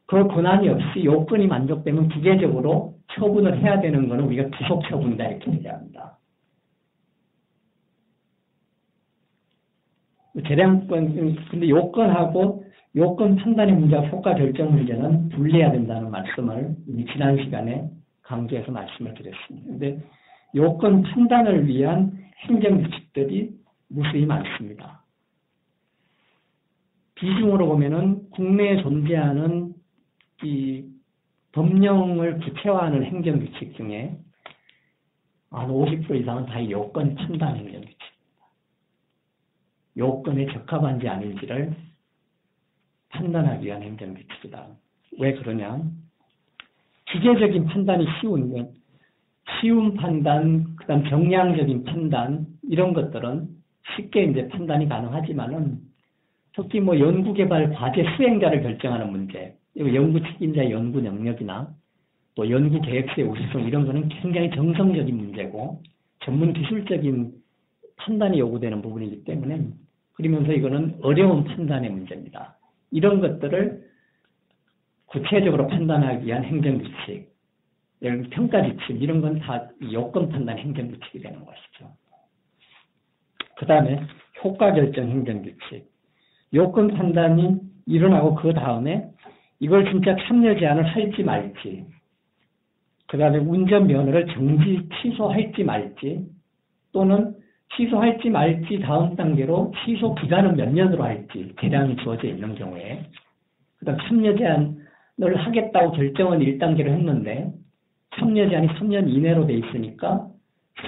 A: 그 권한이 없이 요건이 만족되면 기계적으로 처분을 해야 되는 것은 우리가 구속 처분이다 이렇게 얘기합니다. 재량권, 근데 요건하고 요건 판단의 문제와 효과 결정 문제는 분리해야 된다는 말씀을 이미 지난 시간에 강조해서 말씀을 드렸습니다. 근데 요건 판단을 위한 행정규칙들이 무수히 많습니다. 비중으로 보면은 국내에 존재하는 이 법령을 구체화하는 행정규칙 중에 한 50% 이상은 다 요건 판단 행정규칙입니다. 요건에 적합한지 아닌지를 판단하기 위한 행정규칙이다. 왜 그러냐? 기계적인 판단이 쉬운 판단, 그다음 정량적인 판단 이런 것들은 쉽게 이제 판단이 가능하지만은 특히 연구개발 과제 수행자를 결정하는 문제, 연구 책임자의 연구 영역이나 또 연구 계획서의 우수성 이런 거는 굉장히 정성적인 문제고 전문 기술적인 판단이 요구되는 부분이기 때문에 그러면서 이거는 어려운 판단의 문제입니다. 이런 것들을 구체적으로 판단하기 위한 행정규칙, 예를 들어 평가지침 이런 건 다 요건 판단 행정규칙이 되는 것이죠. 그 다음에 효과결정 행정규칙. 요건 판단이 일어나고 그 다음에 이걸 진짜 참여 제한을 할지 말지, 그 다음에 운전면허를 정지 취소할지 말지, 또는 취소할지 말지 다음 단계로 취소 기간은 몇 년으로 할지 계량이 주어져 있는 경우에, 그 다음 참여 제한을 하겠다고 결정은 1단계로 했는데 참여 제한이 3년 이내로 돼 있으니까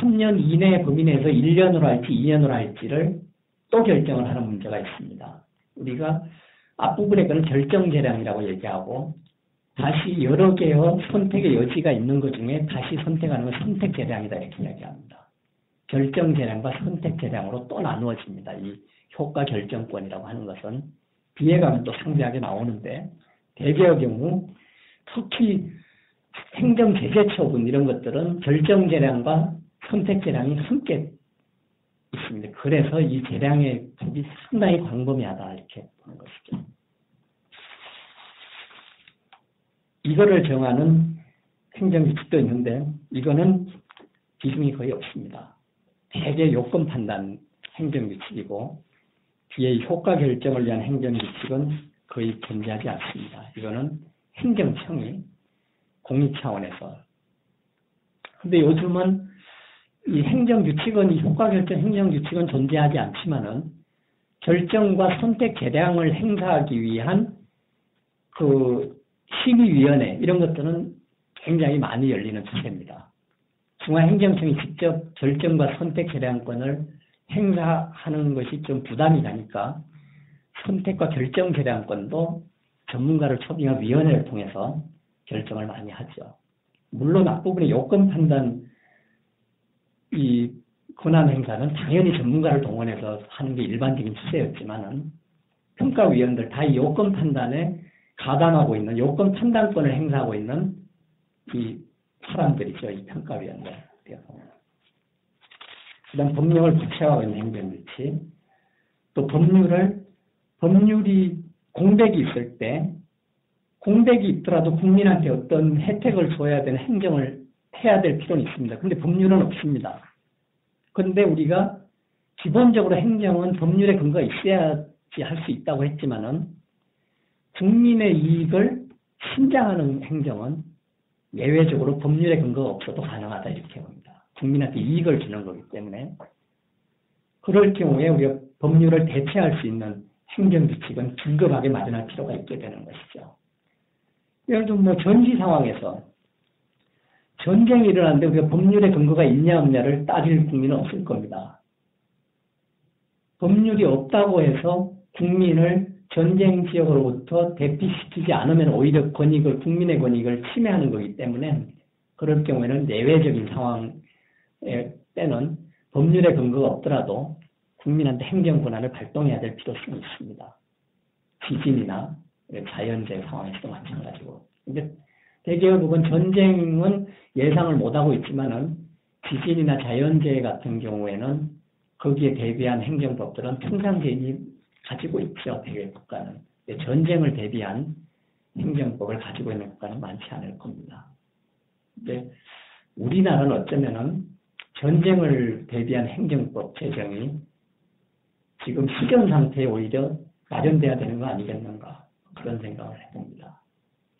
A: 3년 이내 범위 내에서 1년으로 할지 2년으로 할지를 또 결정을 하는 문제가 있습니다. 우리가 앞부분에 그런 결정 재량이라고 얘기하고, 다시 여러 개의 선택의 여지가 있는 것 중에 다시 선택하는 건 선택 재량이다 이렇게 이야기합니다. 결정 재량과 선택 재량으로 또 나누어집니다. 이 효과 결정권이라고 하는 것은 뒤에 가면 또 상세하게 나오는데, 대개의 경우 특히 행정 제재 처분 이런 것들은 결정 재량과 선택 재량이 함께 있습니다. 그래서 이 재량의 법이 상당히 광범위하다 이렇게 보는 것이죠. 이거를 정하는 행정규칙도 있는데 이거는 비중이 거의 없습니다. 대개 요건 판단 행정규칙이고 뒤에 효과 결정을 위한 행정규칙은 거의 존재하지 않습니다. 이거는 행정청이 공익 차원에서. 근데 요즘은 이 행정규칙은, 이 효과결정 행정규칙은 존재하지 않지만은 결정과 선택 재량을 행사하기 위한 그 심의위원회 이런 것들은 굉장히 많이 열리는 추세입니다. 중앙행정청이 직접 결정과 선택 재량권을 행사하는 것이 좀 부담이 가니까 선택과 결정 재량권도 전문가를 초빙한 위원회를 통해서 결정을 많이 하죠. 물론 앞부분에 요건 판단 이 권한 행사는 당연히 전문가를 동원해서 하는 게 일반적인 추세였지만은 평가위원들 다 이 요건 판단에 가담하고 있는, 요건 판단권을 행사하고 있는 이 사람들이죠. 이 평가위원들. 그 다음 법령을 구체화하고 있는 행정규칙. 또 법률이 공백이 있을 때, 공백이 있더라도 국민한테 어떤 혜택을 줘야 되는 행정을 해야 될 필요는 있습니다. 근데 법률은 없습니다. 그런데 우리가 기본적으로 행정은 법률의 근거가 있어야지 할 수 있다고 했지만은 국민의 이익을 신장하는 행정은 예외적으로 법률의 근거가 없어도 가능하다 이렇게 봅니다. 국민한테 이익을 주는 거기 때문에 그럴 경우에 우리가 법률을 대체할 수 있는 행정규칙은 긴급하게 마련할 필요가 있게 되는 것이죠. 예를 들면 뭐 전시 상황에서 전쟁이 일어났는데 우리가 법률의 근거가 있냐 없냐를 따질 국민은 없을 겁니다. 법률이 없다고 해서 국민을 전쟁 지역으로부터 대피시키지 않으면 오히려 권익을, 국민의 권익을 침해하는 거기 때문에 그럴 경우에는 예외적인 상황에 때는 법률의 근거가 없더라도 국민한테 행정 권한을 발동해야 될 필요성이 있습니다. 지진이나 자연재해 상황에서도 마찬가지고. 근데 대개국은 전쟁은 예상을 못하고 있지만은 지진이나 자연재해 같은 경우에는 거기에 대비한 행정법들은 평상시에 가지고 있죠. 대개 국가는. 전쟁을 대비한 행정법을 가지고 있는 국가는 많지 않을 겁니다. 근데 우리나라는 어쩌면은 전쟁을 대비한 행정법 제정이 지금 수전 상태에 오히려 마련돼야 되는 거 아니겠는가 그런 생각을 해봅니다.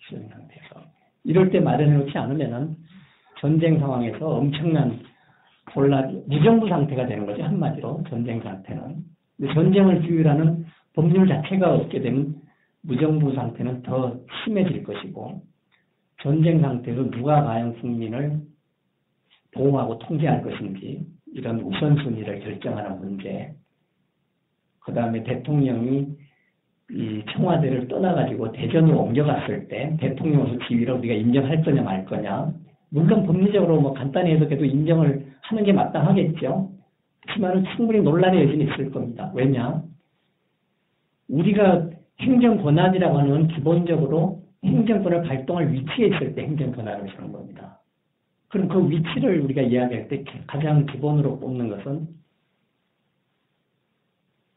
A: 수전 상태에서. 이럴 때 마련해놓지 않으면은 전쟁 상황에서 엄청난 곤란, 무정부 상태가 되는 거죠. 한마디로 전쟁 상태는. 근데 전쟁을 규율하는 법률 자체가 없게 되면 무정부 상태는 더 심해질 것이고 전쟁 상태에서 누가 과연 국민을 보호하고 통제할 것인지 이런 우선순위를 결정하는 문제, 그 다음에 대통령이 이 청와대를 떠나가지고 대전으로 옮겨갔을 때 대통령 지위를 우리가 인정할 거냐 말 거냐. 물론 법리적으로 뭐 간단히 해석해도 인정을 하는 게 마땅하겠죠. 하지만 충분히 논란의 여지는 있을 겁니다. 왜냐? 우리가 행정 권한이라고 하는 건 기본적으로 행정권을 발동할 위치에 있을 때 행정 권한을 주는 겁니다. 그럼 그 위치를 우리가 이야기할 때 가장 기본으로 뽑는 것은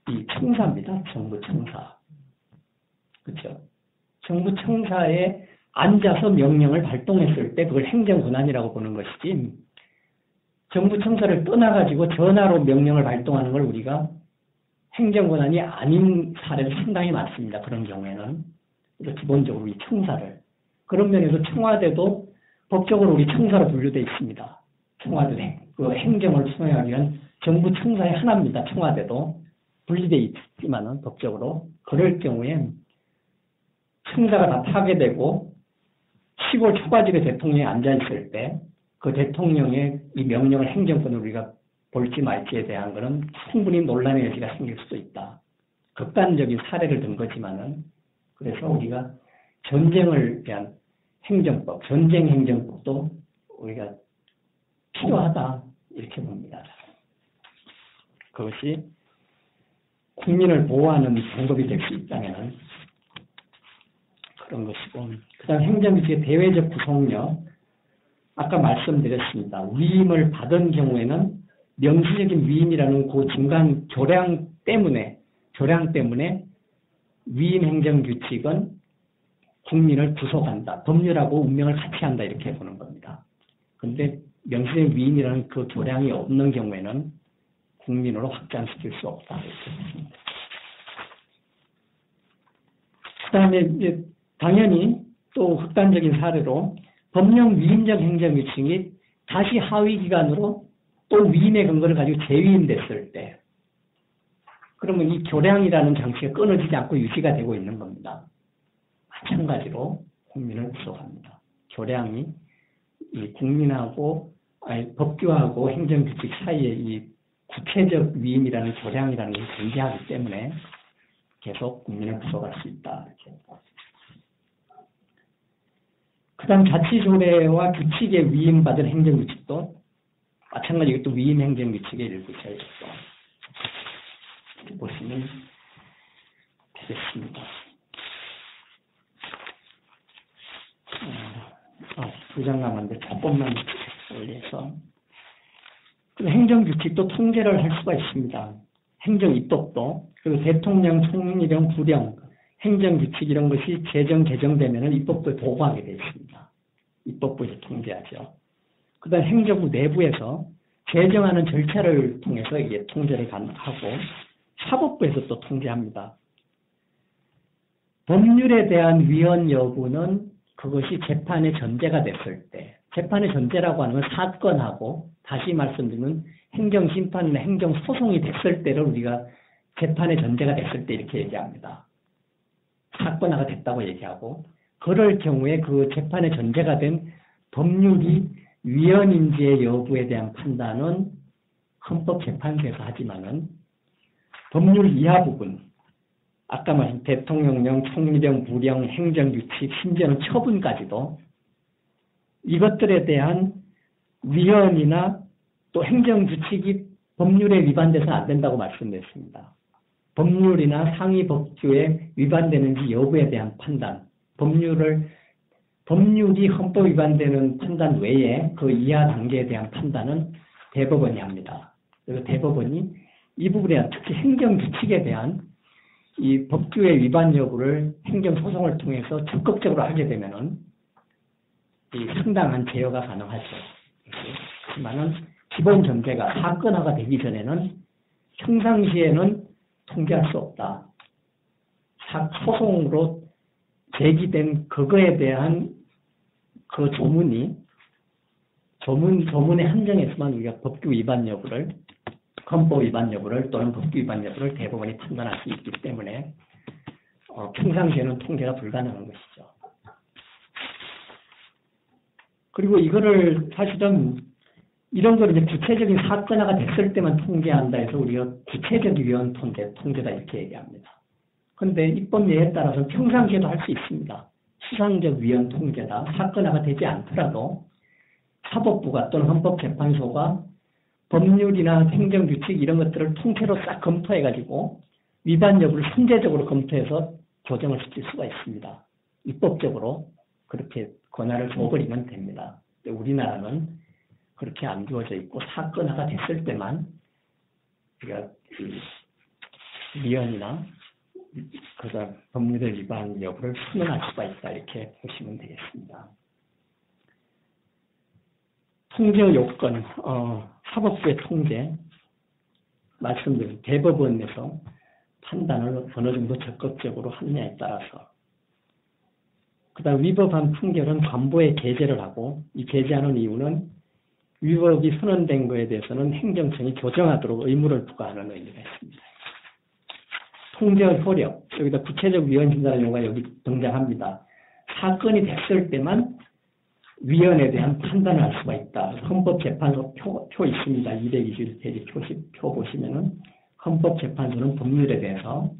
A: 이 청사입니다. 정부 청사. 그렇죠? 정부 청사의 앉아서 명령을 발동했을 때 그걸 행정권한이라고 보는 것이지, 정부 청사를 떠나가지고 전화로 명령을 발동하는 걸 우리가 행정권한이 아닌 사례도 상당히 많습니다. 그런 경우에는. 기본적으로 이 청사를. 그런 면에서 청와대도 법적으로 우리 청사로 분류되어 있습니다. 청와대 그 행정을 수행하기 위한 정부 청사의 하나입니다. 청와대도 분리되어 있지만은 법적으로. 그럴 경우에 청사가 다 파괴되고 시골 초가집에 대통령이 앉아있을 때 그 대통령의 이 명령을 행정권으로 우리가 볼지 말지에 대한 것은 충분히 논란의 여지가 생길 수도 있다. 극단적인 사례를 든 거지만은, 그래서 우리가 전쟁을 위한 행정법, 전쟁 행정법도 우리가 필요하다 이렇게 봅니다. 그것이 국민을 보호하는 방법이 될 수 있다면 그런 것이고, 그다음 행정규칙의 대외적 구속력, 아까 말씀드렸습니다. 위임을 받은 경우에는 명시적인 위임이라는 그 중간 교량 때문에 위임 행정규칙은 국민을 구속한다. 법률하고 운명을 같이 한다. 이렇게 보는 겁니다. 그런데 명시적인 위임이라는 그 교량이 없는 경우에는 국민으로 확장시킬 수 없다. 이렇게 봅니다. 그 다음에 이제 당연히 또 극단적인 사례로 법령 위임적 행정규칙이 다시 하위 기관으로 또 위임의 근거를 가지고 재위임됐을 때, 그러면 이 교량이라는 장치가 끊어지지 않고 유지가 되고 있는 겁니다. 마찬가지로 국민을 구속합니다. 교량이 이 국민하고 법규하고 행정규칙 사이에 이 구체적 위임이라는 교량이라는 것이 존재하기 때문에 계속 국민을 구속할 수 있다. 이렇게. 그 다음 자치조례와 규칙에 위임받은 행정규칙도 마찬가지로 또 위임 행정규칙의 일부죠. 보시면 되겠습니다. 두 장 남았는데 조금만 올려서. 행정규칙도 통제를 할 수가 있습니다. 행정입법도, 그리고 대통령, 총리령, 부령, 행정규칙 이런 것이 개정되면 입법부에 보고하게 되어 있습니다. 입법부에서 통제하죠. 그 다음 행정부 내부에서 제정하는 절차를 통해서 이게 통제를 가능하고, 사법부에서 또 통제합니다. 법률에 대한 위헌 여부는 그것이 재판의 전제가 됐을 때, 재판의 전제라고 하는 건 사건하고, 다시 말씀드리면 행정심판이나 행정소송이 됐을 때를 우리가 재판의 전제가 됐을 때 이렇게 얘기합니다. 사건화가 됐다고 얘기하고, 그럴 경우에 그 재판의 전제가 된 법률이 위헌인지의 여부에 대한 판단은 헌법재판소에서 하지만은 법률 이하 부분, 아까 말씀 대통령령, 총리령, 부령, 행정규칙, 심지어는 처분까지도 이것들에 대한 위헌이나 또 행정규칙이 법률에 위반돼서는 안 된다고 말씀드렸습니다. 법률이나 상위 법규에 위반되는지 여부에 대한 판단, 법률이 헌법 위반되는 판단 외에 그 이하 단계에 대한 판단은 대법원이 합니다. 그래서 대법원이 이 부분에 대한 특히 행정규칙에 대한 이 법규의 위반 여부를 행정소송을 통해서 적극적으로 하게 되면은 이 상당한 제어가 가능하죠. 하지만은 기본 전제가 사건화가 되기 전에는 평상시에는 통제할 수 없다. 소송으로 제기된 그거에 대한 그 조문의 한정에서만 우리가 법규 위반 여부를, 헌법 위반 여부를 또는 법규 위반 여부를 대법원이 판단할 수 있기 때문에 평상시에는 통제가 불가능한 것이죠. 그리고 이거를 사실은 이런 걸 이제 구체적인 사건화가 됐을 때만 통제한다 해서 우리가 구체적 위헌 통제다 이렇게 얘기합니다. 그런데 입법 예에 따라서 평상시에도 할 수 있습니다. 수상적 위헌 통제다. 사건화가 되지 않더라도 사법부가 또는 헌법재판소가 법률이나 행정규칙 이런 것들을 통째로 싹 검토해가지고 위반 여부를 선제적으로 검토해서 조정을 시킬 수가 있습니다. 입법적으로 그렇게 권한을 줘버리면 됩니다. 우리나라는 그렇게 안 주어져 있고 사건화가 됐을 때만 우리가 위헌이나 그다음 법률의 위반 여부를 선언할 수가 있다 이렇게 보시면 되겠습니다. 통제 요건, 사법부의 통제 말씀드린 대법원에서 판단을 어느 정도 적극적으로 하느냐에 따라서 그다음 위법한 판결은 관보에 게재를 하고 이 게재하는 이유는 위법이 선언된 것에 대해서는 행정청이 조정하도록 의무를 부과하는 의미가 있습니다. 통제의 효력, 여기다 구체적 위헌 심사라는 용어가 여기 등장합니다. 사건이 됐을 때만 위헌에 대한 판단을 할 수가 있다. 헌법재판소 표 있습니다. 221페이지 표 보시면은 헌법재판소는 법률에 대해서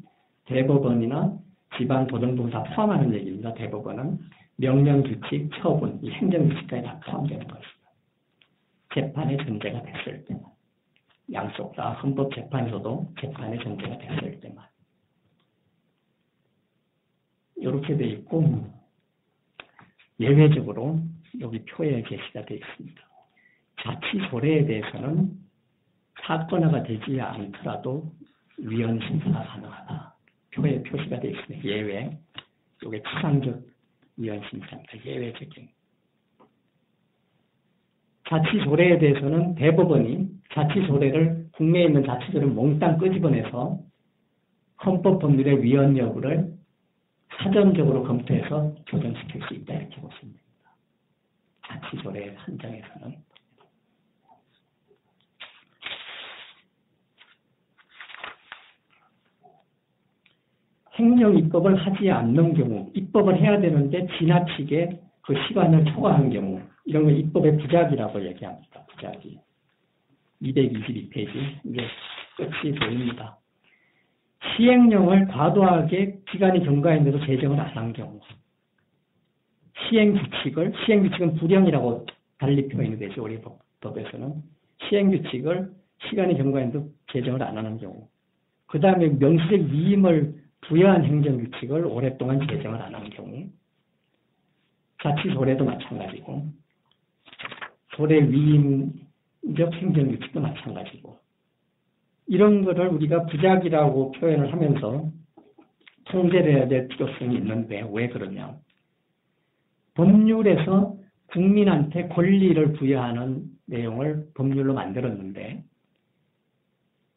A: 대법원이나 지방고등법을 다 포함하는 얘기입니다. 대법원은 명령, 규칙, 처분, 이 행정규칙까지 다 포함되는 것입니다. 재판의 전제가 됐을 때만. 양쪽 다 헌법재판소도 재판의 전제가 됐을 때만. 이렇게 돼 있고 예외적으로 여기 표에 게시가 되어 있습니다. 자치조례에 대해서는 사건화가 되지 않더라도 위헌 심사가 가능하다. 표에 표시가 되어 있습니다. 예외. 이게 추상적 위헌 심사입니다. 예외적인. 자치조례에 대해서는 대법원이 자치조례를 국내에 있는 자치조례를 몽땅 끄집어내서 헌법 법률의 위헌 여부를 사전적으로 검토해서 조정시킬 수 있다 이렇게 보시면 됩니다. 자치조례 한정에서는. 행정입법을 하지 않는 경우, 입법을 해야 되는데 지나치게 그 시간을 초과한 경우, 이런 걸 입법의 부작이라고 얘기합니다. 부작이. 222페이지, 이게 끝이 보입니다. 시행령을 과도하게 기간이 경과했는데도 제정을 안 한 경우. 시행규칙은 불령이라고 달리 표현이 되죠. 우리 법에서는. 시행규칙을 시간이 경과했는데도 제정을 안 하는 경우. 그 다음에 명시적 위임을 부여한 행정규칙을 오랫동안 제정을 안 하는 경우. 자치조례도 마찬가지고. 조례 위임적 행정규칙도 마찬가지고. 이런 거를 우리가 부작이라고 표현을 하면서 통제를 해야 될 필요성이 있는데 왜 그러냐. 법률에서 국민한테 권리를 부여하는 내용을 법률로 만들었는데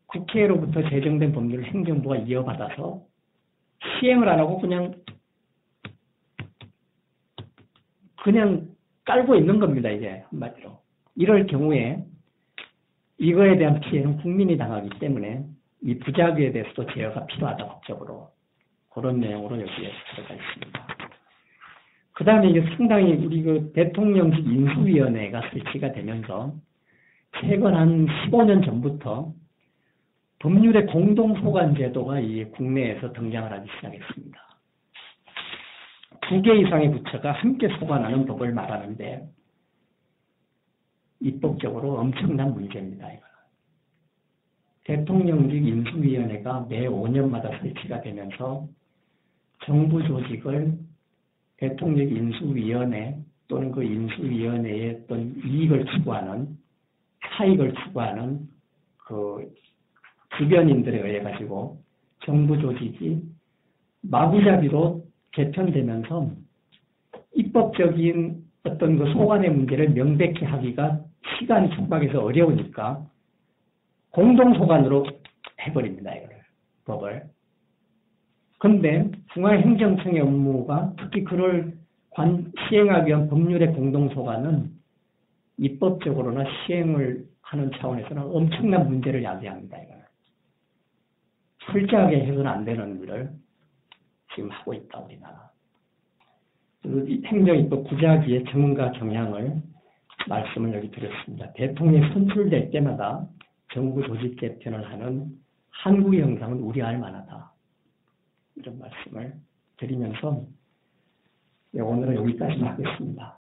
A: 국회로부터 제정된 법률을 행정부가 이어받아서 시행을 안 하고 그냥 깔고 있는 겁니다. 이게 한마디로. 이럴 경우에 이거에 대한 피해는 국민이 당하기 때문에 이 부작위에 대해서도 제어가 필요하다 법적으로. 그런 내용으로 여기에 들어가 있습니다. 그 다음에 이게 상당히 우리 그 대통령직 인수위원회가 설치가 되면서 최근 한 15년 전부터 법률의 공동소관 제도가 이 국내에서 등장을 하기 시작했습니다. 2개 이상의 부처가 함께 소관하는 법을 말하는데 입법적으로 엄청난 문제입니다. 이거는. 대통령직 인수위원회가 매 5년마다 설치가 되면서 정부 조직을 대통령 인수위원회 또는 그 인수위원회의 어떤 이익을 추구하는 사익을 추구하는 그 주변인들에 의해 가지고 정부 조직이 마구잡이로 개편되면서 입법적인 어떤 그 소관의 문제를 명백히 하기가 시간이 촉박해서 어려우니까 공동소관으로 해버립니다. 이거를 법을. 그런데 중앙행정청의 업무가 특히 그를 시행하기 위한 법률의 공동소관은 입법적으로나 시행을 하는 차원에서는 엄청난 문제를 야기합니다. 이거는. 철저하게 해서는 안 되는 일을 지금 하고 있다. 우리나라. 행정입법 부작위의 정과 경향을 말씀을 여기 드렸습니다. 대통령이 선출될 때마다 정부 조직 개편을 하는 한국의 형상은 우려할 만하다. 이런 말씀을 드리면서 오늘은 여기까지 하겠습니다.